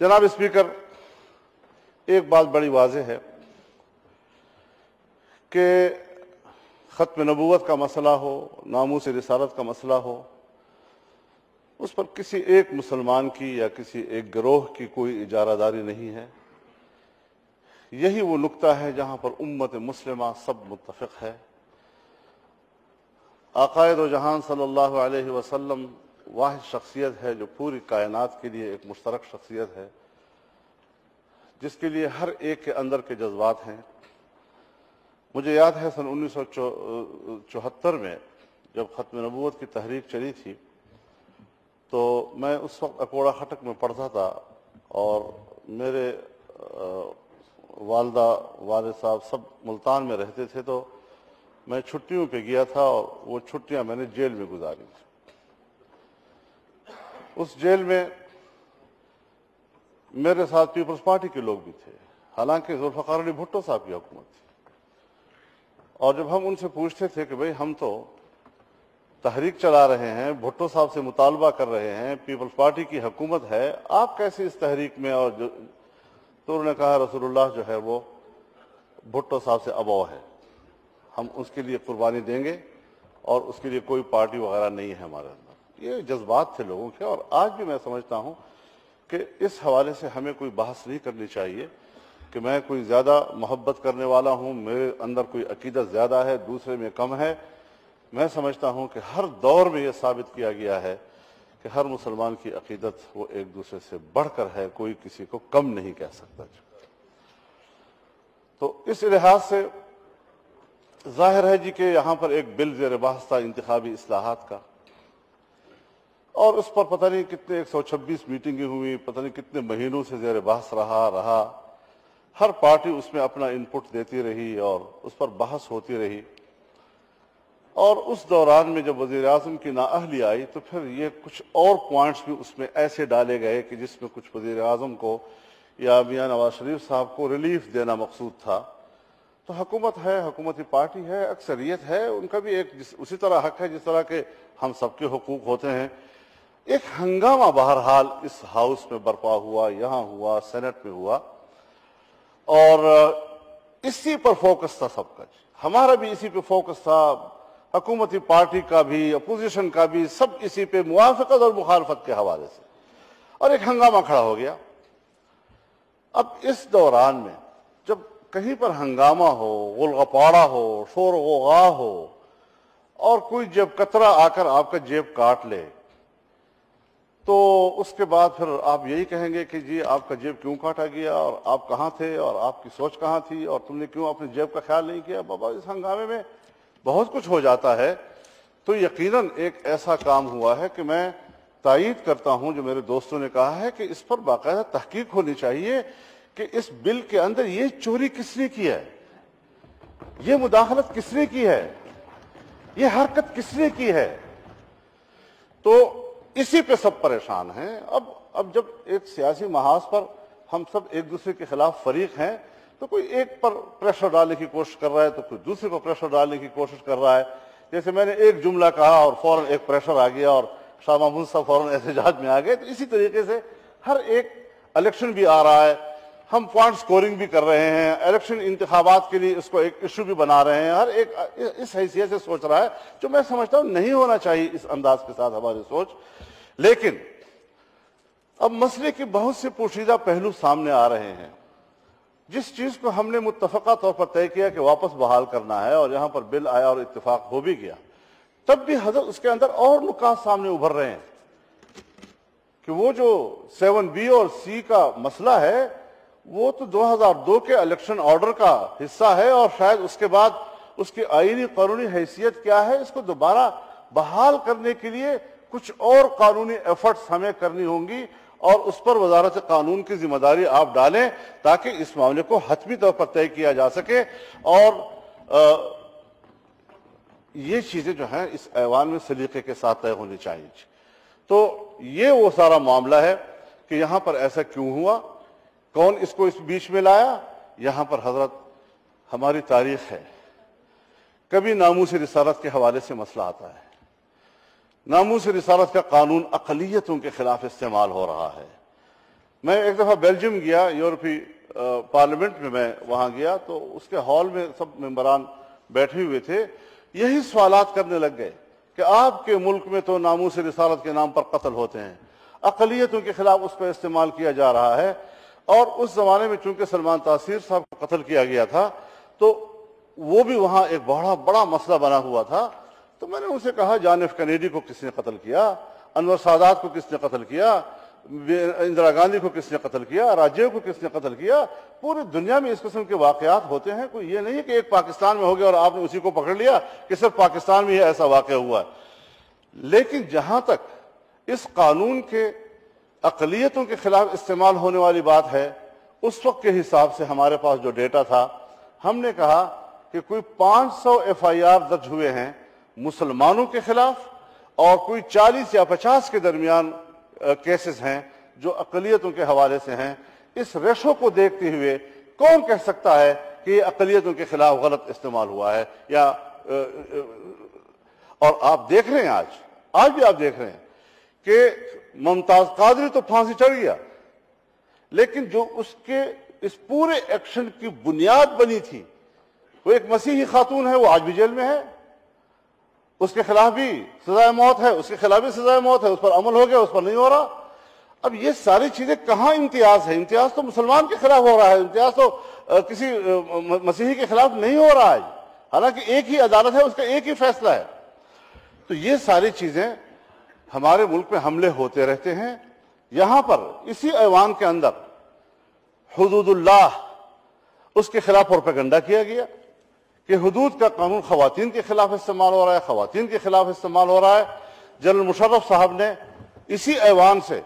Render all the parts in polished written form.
جناب اسپیکر، ایک بات بڑی واضح ہے کہ ختم نبوت کا مسئلہ ہو، ناموس رسالت کا مسئلہ ہو، اس پر کسی ایک مسلمان کی یا کسی ایک گروہ کی کوئی اجارہ داری نہیں ہے۔ یہی وہ نقطہ ہے جہاں پر امت مسلمہ سب متفق ہے۔ آقائے دو جہان صلی اللہ علیہ وسلم واحد شخصیت ہے جو پوری کائنات کے لیے ایک مشترک شخصیت ہے، جس کے لیے ہر ایک کے اندر کے جذبات ہیں۔ مجھے یاد ہے سن 1974 میں جب ختم نبوت کی تحریک چلی تھی تو میں اس وقت اکوڑا خٹک میں پڑھتا تھا، اور میرے والدہ والد صاحب سب ملتان میں رہتے تھے، تو میں چھٹیوں پہ گیا تھا اور وہ چھٹیاں میں نے جیل میں گزاری تھی۔ اس جیل میں میرے ساتھ پیپلز پارٹی کے لوگ بھی تھے، حالانکہ ذوالفقار علی بھٹو صاحب کی حکومت تھی، اور جب ہم ان سے پوچھتے تھے کہ بھئی ہم تو تحریک چلا رہے ہیں، بھٹو صاحب سے مطالبہ کر رہے ہیں، پیپلز پارٹی کی حکومت ہے، آپ کیسے اس تحریک میں؟ اور تو انہوں نے کہا رسول اللہ جو ہے وہ بھٹو صاحب سے ابو ہے، ہم اس کے لیے قربانی دیں گے اور اس کے لیے کوئی پارٹی وغیرہ نہیں ہے ہمارے اندر۔ یہ جذبات تھے لوگوں کے، اور آج بھی میں سمجھتا ہوں کہ اس حوالے سے ہمیں کوئی بحث نہیں کرنی چاہیے کہ میں کوئی زیادہ محبت کرنے والا ہوں، میرے اندر کوئی عقیدت زیادہ ہے، دوسرے میں کم ہے۔ میں سمجھتا ہوں کہ ہر دور میں یہ ثابت کیا گیا ہے کہ ہر مسلمان کی عقیدت وہ ایک دوسرے سے بڑھ کر ہے، کوئی کسی کو کم نہیں کہہ سکتا۔ تو اس لحاظ سے ظاہر ہے جی کہ یہاں پر ایک بل زیر بحث تھا انتخابی اصلاحات کا، اور اس پر پتہ نہیں کتنے 126 میٹنگیں ہوئی، پتہ نہیں کتنے مہینوں سے زیر بحث رہا۔ ہر پارٹی اس میں اپنا انپٹ دیتی رہی اور اس پر بحث ہوتی رہی، اور اس دوران میں جب وزیر اعظم کی نااہلی آئی تو پھر یہ کچھ اور پوائنٹس بھی اس میں ایسے ڈالے گئے کہ جس میں کچھ وزیر اعظم کو یا میاں نواز شریف صاحب کو ریلیف دینا مقصود تھا۔ تو حکومت ہے، حکومتی پارٹی ہے، اکثریت ہے، ان کا بھی ایک اسی طرح حق ہے جس طرح کہ ہم سب کے حقوق ہوتے ہیں۔ ایک ہنگامہ بہرحال اس ہاؤس میں برپا ہوا، یہاں ہوا، سینٹ میں ہوا، اور اسی پر فوکس تھا سب کا، ہمارا بھی اسی پہ فوکس تھا، حکومتی پارٹی کا بھی، اپوزیشن کا بھی، سب اسی پہ موافقت اور مخالفت کے حوالے سے، اور ایک ہنگامہ کھڑا ہو گیا۔ اب اس دوران میں جب کہیں پر ہنگامہ ہو، غلغپاڑا ہو، شور و غوغا ہو، اور کوئی جیب کترا آ کر آپ کا جیب کاٹ لے، تو اس کے بعد پھر آپ یہی کہیں گے کہ جی آپ کا جیب کیوں کاٹا گیا، اور آپ کہاں تھے، اور آپ کی سوچ کہاں تھی، اور تم نے کیوں اپنی جیب کا خیال نہیں کیا؟ بابا اس ہنگامے میں بہت کچھ ہو جاتا ہے۔ تو یقیناً ایک ایسا کام ہوا ہے کہ میں تائید کرتا ہوں جو میرے دوستوں نے کہا ہے کہ اس پر باقاعدہ تحقیق ہونی چاہیے کہ اس بل کے اندر یہ چوری کس نے کی ہے، یہ مداخلت کس نے کی ہے، یہ حرکت کس نے کی ہے۔ تو اسی پہ سب پریشان ہیں۔ اب جب ایک سیاسی محاذ پر ہم سب ایک دوسرے کے خلاف فریق ہیں تو کوئی ایک پر پریشر ڈالنے کی کوشش کر رہا ہے تو کوئی دوسرے پر پریشر ڈالنے کی کوشش کر رہا ہے۔ جیسے میں نے ایک جملہ کہا اور فوراً ایک پریشر آ گیا اور شاہ محمود صاحب فوراً احتجاج میں آ گئے۔ تو اسی طریقے سے ہر ایک الیکشن بھی آ رہا ہے، ہم پوائنٹ سکورنگ بھی کر رہے ہیں، الیکشن انتخابات کے لیے اس کو ایک ایشو بھی بنا رہے ہیں، ہر ایک اس حیثیت سے سوچ رہا ہے، جو میں سمجھتا ہوں نہیں ہونا چاہیے اس انداز کے ساتھ ہماری سوچ۔ لیکن اب مسئلے کے بہت سے پوشیدہ پہلو سامنے آ رہے ہیں۔ جس چیز کو ہم نے متفقہ طور پر طے کیا کہ واپس بحال کرنا ہے، اور یہاں پر بل آیا اور اتفاق ہو بھی گیا، تب بھی حضرت اس کے اندر اور نکات سامنے ابھر رہے ہیں کہ وہ جو 7B اور C کا مسئلہ ہے وہ تو 2002 کے الیکشن آرڈر کا حصہ ہے، اور شاید اس کے بعد اس کی آئینی قانونی حیثیت کیا ہے، اس کو دوبارہ بحال کرنے کے لیے کچھ اور قانونی ایفرٹس ہمیں کرنی ہوں گی، اور اس پر وزارت قانون کی ذمہ داری آپ ڈالیں تاکہ اس معاملے کو حتمی طور پر طے کیا جا سکے۔ اور یہ چیزیں جو ہیں اس ایوان میں سلیقے کے ساتھ طے ہونی چاہیے۔ تو یہ وہ سارا معاملہ ہے کہ یہاں پر ایسا کیوں ہوا، کون اس کو اس بیچ میں لایا۔ یہاں پر حضرت ہماری تاریخ ہے، کبھی ناموس رسالت کے حوالے سے مسئلہ آتا ہے، ناموس رسالت کا قانون اقلیتوں کے خلاف استعمال ہو رہا ہے، میں ایک دفعہ بیلجیم گیا، یورپی پارلیمنٹ میں وہاں گیا، تو اس کے ہال میں سب ممبران بیٹھے ہوئے تھے، یہی سوالات کرنے لگ گئے کہ آپ کے ملک میں تو ناموس رسالت کے نام پر قتل ہوتے ہیں، اقلیتوں کے خلاف اس پہ استعمال کیا جا رہا ہے، اور اس زمانے میں چونکہ سلمان تاثیر صاحب کو قتل کیا گیا تھا تو وہ بھی وہاں ایک بڑا مسئلہ بنا ہوا تھا۔ تو میں نے ان سے کہا جان ایف کینیڈی کو کس نے قتل کیا، انور سادات کو کس نے قتل کیا، اندرا گاندھی کو کس نے قتل کیا، راجیو کو کس نے قتل کیا؟ پوری دنیا میں اس قسم کے واقعات ہوتے ہیں، کوئی یہ نہیں ہے کہ ایک پاکستان میں ہو گیا اور آپ نے اسی کو پکڑ لیا کہ صرف پاکستان میں ہی ایسا واقعہ ہوا ہے۔ لیکن جہاں تک اس قانون کے اقلیتوں کے خلاف استعمال ہونے والی بات ہے، اس وقت کے حساب سے ہمارے پاس جو ڈیٹا تھا، ہم نے کہا کہ کوئی 500 ایف آئی آر درج ہوئے ہیں مسلمانوں کے خلاف، اور کوئی 40 یا 50 کے درمیان کیسز ہیں جو اقلیتوں کے حوالے سے ہیں۔ اس ریشو کو دیکھتے ہوئے کون کہہ سکتا ہے کہ یہ اقلیتوں کے خلاف غلط استعمال ہوا ہے؟ یا اور آپ دیکھ رہے ہیں آج بھی آپ دیکھ رہے ہیں کہ ممتاز قادری تو پھانسی چڑھ گیا، لیکن جو اس کے اس پورے ایکشن کی بنیاد بنی تھی، وہ ایک مسیحی خاتون ہے، وہ آج بھی جیل میں ہے، اس کے خلاف بھی سزائے موت ہے، اس کے خلاف بھی سزائے موت ہے، اس پر عمل ہو گیا، اس پر نہیں ہو رہا۔ اب یہ ساری چیزیں کہاں امتیاز ہے؟ امتیاز تو مسلمان کے خلاف ہو رہا ہے، امتیاز تو کسی مسیحی کے خلاف نہیں ہو رہا ہے، حالانکہ ایک ہی عدالت ہے، اس کا ایک ہی فیصلہ ہے۔ تو یہ ساری چیزیں ہمارے ملک میں حملے ہوتے رہتے ہیں۔ یہاں پر اسی ایوان کے اندر حدود اللہ، اس کے خلاف پروپیگنڈا کیا گیا کہ حدود کا قانون خواتین کے خلاف استعمال ہو رہا ہے، خواتین کے خلاف استعمال ہو رہا ہے۔ جنرل مشرف صاحب نے اسی ایوان سے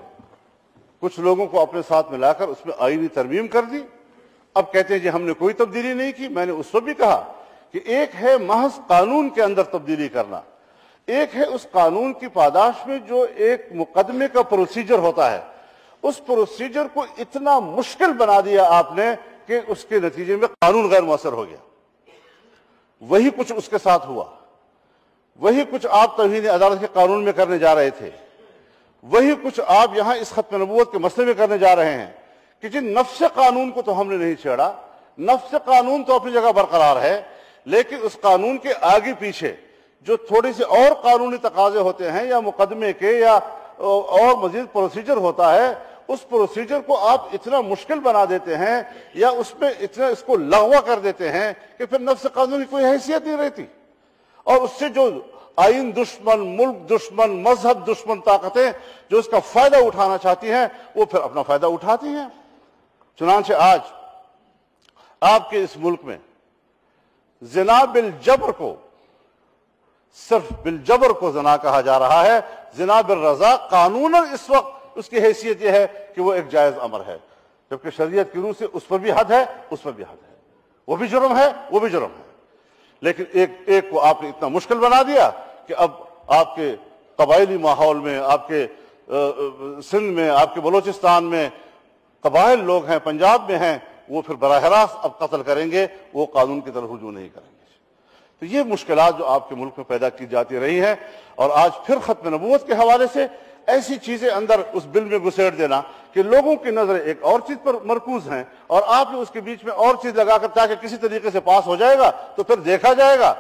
کچھ لوگوں کو اپنے ساتھ ملا کر اس میں آئینی ترمیم کر دی۔ اب کہتے ہیں جی ہم نے کوئی تبدیلی نہیں کی۔ میں نے اس وقت بھی کہا کہ ایک ہے محض قانون کے اندر تبدیلی کرنا، ایک ہے اس قانون کی پاداش میں جو ایک مقدمے کا پروسیجر ہوتا ہے، اس پروسیجر کو اتنا مشکل بنا دیا آپ نے کہ اس کے نتیجے میں قانون غیر مؤثر ہو گیا۔ وہی کچھ اس کے ساتھ ہوا، وہی کچھ آپ توہین عدالت کے قانون میں کرنے جا رہے تھے، وہی کچھ آپ یہاں اس ختم نبوت کے مسئلے میں کرنے جا رہے ہیں کہ جن نفس قانون کو تو ہم نے نہیں چھیڑا، نفس قانون تو اپنی جگہ برقرار ہے، لیکن اس قانون کے آگے پیچھے جو تھوڑی سی اور قانونی تقاضے ہوتے ہیں یا مقدمے کے یا اور مزید پروسیجر ہوتا ہے، اس پروسیجر کو آپ اتنا مشکل بنا دیتے ہیں یا اس میں اتنا اس کو لغو کر دیتے ہیں کہ پھر نفس قانون کی کوئی حیثیت نہیں رہتی، اور اس سے جو آئین دشمن، ملک دشمن، مذہب دشمن طاقتیں جو اس کا فائدہ اٹھانا چاہتی ہیں وہ پھر اپنا فائدہ اٹھاتی ہیں۔ چنانچہ آج آپ کے اس ملک میں زنا بالجبر کو، صرف بالجبر کو زنا کہا جا رہا ہے۔ زنا بالرضا قانوناً اس وقت اس کی حیثیت یہ ہے کہ وہ ایک جائز امر ہے، جبکہ شریعت کی روح سے اس پر بھی حد ہے، اس پر بھی حد ہے، وہ بھی جرم ہے، وہ بھی جرم ہے۔ لیکن ایک کو آپ نے اتنا مشکل بنا دیا کہ اب آپ کے قبائلی ماحول میں، آپ کے سندھ میں، آپ کے بلوچستان میں قبائل لوگ ہیں، پنجاب میں ہیں، وہ پھر براہ راست اب قتل کریں گے، وہ قانون کی طرف رجوع نہیں کریں گے۔ تو یہ مشکلات جو آپ کے ملک میں پیدا کی جاتی رہی ہیں، اور آج پھر ختم نبوت کے حوالے سے ایسی چیزیں اندر اس بل میں گھسیٹ دینا کہ لوگوں کی نظریں ایک اور چیز پر مرکوز ہیں، اور آپ نے اس کے بیچ میں اور چیز لگا کر تاکہ کسی طریقے سے پاس ہو جائے گا تو پھر دیکھا جائے گا۔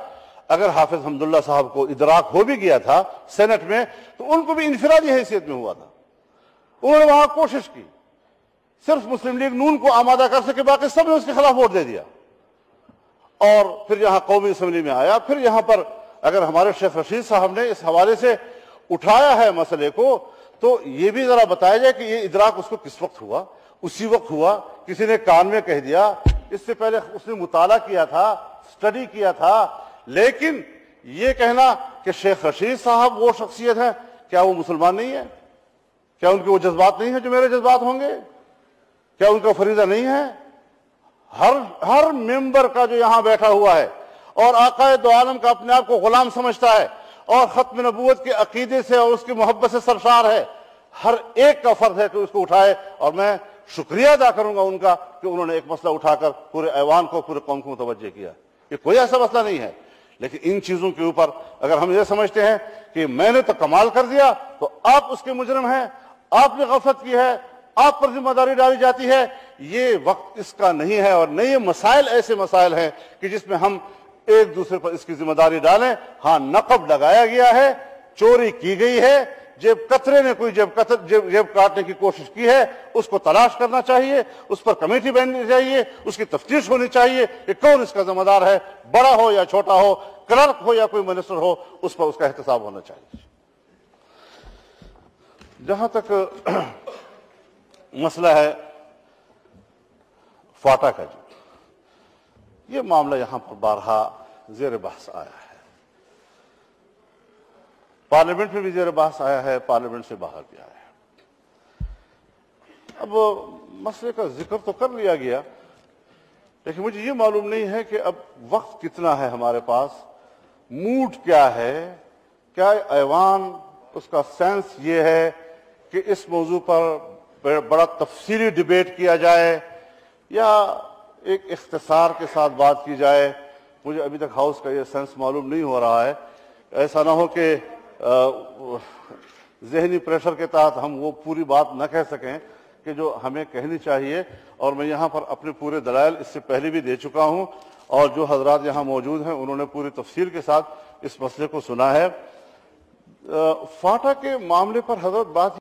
اگر حافظ حمداللہ صاحب کو ادراک ہو بھی گیا تھا سینٹ میں تو ان کو بھی انفرادی حیثیت میں ہوا تھا، انہوں نے وہاں کوشش کی، صرف مسلم لیگ نون کو آمادہ کر سکے، باقی سب نے اس کے خلاف ووٹ دے دیا، اور پھر یہاں قومی اسمبلی میں آیا۔ پھر یہاں پر اگر ہمارے شیخ رشید صاحب نے اس حوالے سے اٹھایا ہے مسئلے کو، تو یہ بھی ذرا بتایا جائے کہ یہ ادراک اس کو کس وقت ہوا۔ اسی وقت ہوا، کسی نے کان میں کہہ دیا، اس سے پہلے اس نے مطالعہ کیا تھا، سٹڈی کیا تھا، لیکن یہ کہنا کہ شیخ رشید صاحب وہ شخصیت ہے، کیا وہ مسلمان نہیں ہے؟ کیا ان کے وہ جذبات نہیں ہیں جو میرے جذبات ہوں گے؟ کیا ان کا فریضہ نہیں ہے؟ ہر ممبر کا جو یہاں بیٹھا ہوا ہے اور آقا دو عالم کا اپنے آپ کو غلام سمجھتا ہے اور ختم نبوت کے عقیدے سے اور اس کی محبت سے سرشار ہے، ہر ایک کا فرض ہے کہ اس کو اٹھائے، اور میں شکریہ ادا کروں گا ان کا کہ انہوں نے ایک مسئلہ اٹھا کر پورے ایوان کو، پورے قوم کو متوجہ کیا۔ یہ کوئی ایسا مسئلہ نہیں ہے، لیکن ان چیزوں کے اوپر اگر ہم یہ سمجھتے ہیں کہ میں نے تو کمال کر دیا تو آپ اس کے مجرم ہیں، آپ نے غفلت کی ہے، آپ پر ذمہ داری ڈالی جاتی ہے. یہ وقت اس کا نہیں ہے, اور نئے مسائل ایسے مسائل ہیں کہ جس میں ہم ایک دوسرے پر اس کی ذمہ داری ڈالیں. ہاں, نقب لگایا گیا ہے, چوری کی گئی ہے, جیب کترے نے کوئی جیب کاٹنے کی کوشش کی ہے, اس کو تلاش کرنا چاہیے, اس پر کمیٹی بننی چاہیے, اس کی تفتیش ہونی چاہیے کہ کون اس کا ذمہ دار ہے, بڑا ہو یا چھوٹا ہو, کلرک ہو یا کوئی منسٹر ہو, اس پر اس کا احتساب ہونا چاہیے. جہاں تک مسئلہ ہے فاٹا کا, یہ معاملہ یہاں پر بارہا زیر بحث آیا ہے, پارلیمنٹ میں بھی زیر بحث آیا ہے, پارلیمنٹ سے باہر بھی آیا ہے. اب مسئلے کا ذکر تو کر لیا گیا, لیکن مجھے یہ معلوم نہیں ہے کہ اب وقت کتنا ہے ہمارے پاس, موڈ کیا ہے, کیا ایوان اس کا سینس یہ ہے کہ اس موضوع پر بڑا تفصیلی ڈیبیٹ کیا جائے یا ایک اختصار کے ساتھ بات کی جائے. مجھے ابھی تک ہاؤس کا یہ سینس معلوم نہیں ہو رہا ہے. ایسا نہ ہو کہ ذہنی پریشر کے تحت ہم وہ پوری بات نہ کہہ سکیں کہ جو ہمیں کہنی چاہیے. اور میں یہاں پر اپنے پورے دلائل اس سے پہلے بھی دے چکا ہوں, اور جو حضرات یہاں موجود ہیں انہوں نے پوری تفصیل کے ساتھ اس مسئلے کو سنا ہے. فاٹا کے معاملے پر حضرت بات